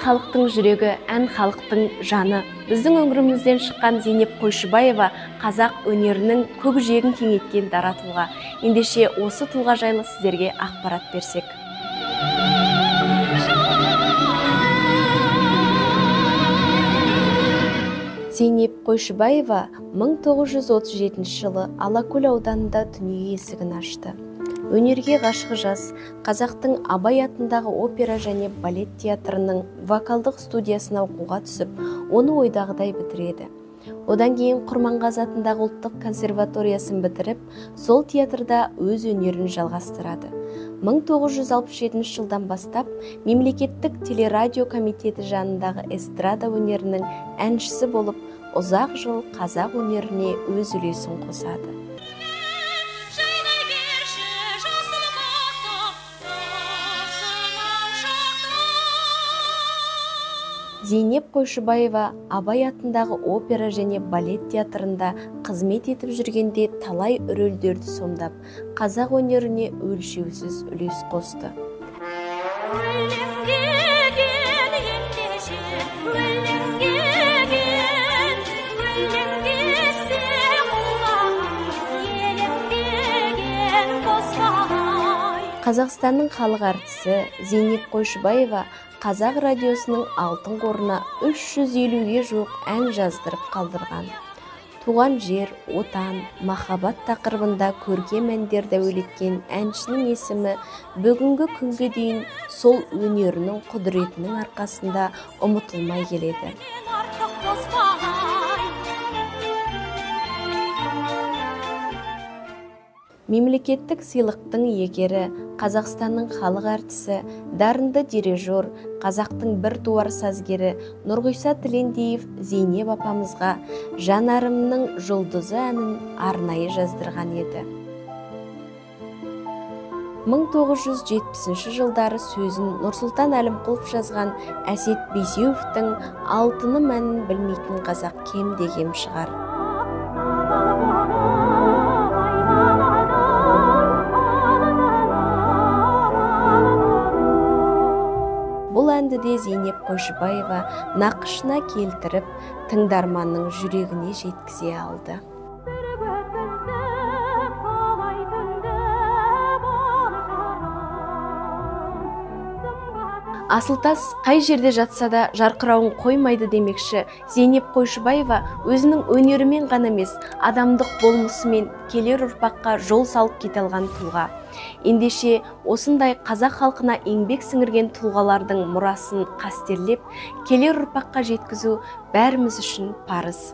халықтың жүрегі, ән халықтың жаны. Біздің өңірімізден шыққан Зейнеп Қойшыбаева қазақ өнерінің көкжиегін кеңейткен дара тұлға. Ендеше осы тұлға жайлы сіздерге ақпарат берсек. Зейнеп Қойшыбаева 1937 жылы Алакөл ауданында дүние есігін ашты. Өнерге ғашық жас қазақтың Абай атындағы опера және балет театрының вокалдық студиясына оқуға түсіп, оны ойдағыдай бітіреді. Одан кейін Құрманғазы атындағы ұлттық консерваториясын бітіріп, сол театрда өз өнерін жалғастырады. 1967 жылдан бастап мемлекеттік телерадио комитеті жанындағы эстрада өнерінің әншісі болып, ұзақ жыл қазақ өнеріне өз үлесін қосады. Зейнеп Қойшыбаева Абай атындағы опера және балет театрында қызмет етіп жүргенде талай рөлдерді сомдап, қазақ өнеріне өлшеусіз үлес қосты. Қазақстанның халық әртісі Зейнеп Қойшыбаева Қазақ радиосының алтын қорына 350-ге жуық ән жаздырып қалдырған. Туған жер, отан, махаббат тақырыбында көркем әндерді әуелеткен әншінің есімі бүгінгі күнге дейін сол өнерінің құдіретінің арқасында ұмытылмай келеді. Мемлекеттік сыйлықтың иегері, Қазақстанның халық әртісі, дарынды дирижер, қазақтың бір туар сазгері Нұрғиса Тілендиев Зейнеп апамызға «Жанарымның жұлдызы» әнін арнайы жаздырған еді. 1970 жылдары сөзін Нұрсұлтан Әлімқұлов жазған Әсет Бейсеуовтің «Алтыным» әнін білмейтін қазақ кем де кем шығар. Бұл әнді де Зейнеп Қойшыбаева нақышына келтіріп, тыңдарманның жүрегіне жеткізе алды. Асылтас қай жерде жатса да жарқырауын қоймайды демекші, Зейнеп Қойшыбаева өзінің өнерімен ғана емес, адамдық болмысымен келер ұрпаққа жол салып кете алған тұлға. Ендеше осындай қазақ халқына еңбек сіңірген тұлғалардың мұрасын қастерлеп, келер ұрпаққа жеткізу бәріміз үшін парыз.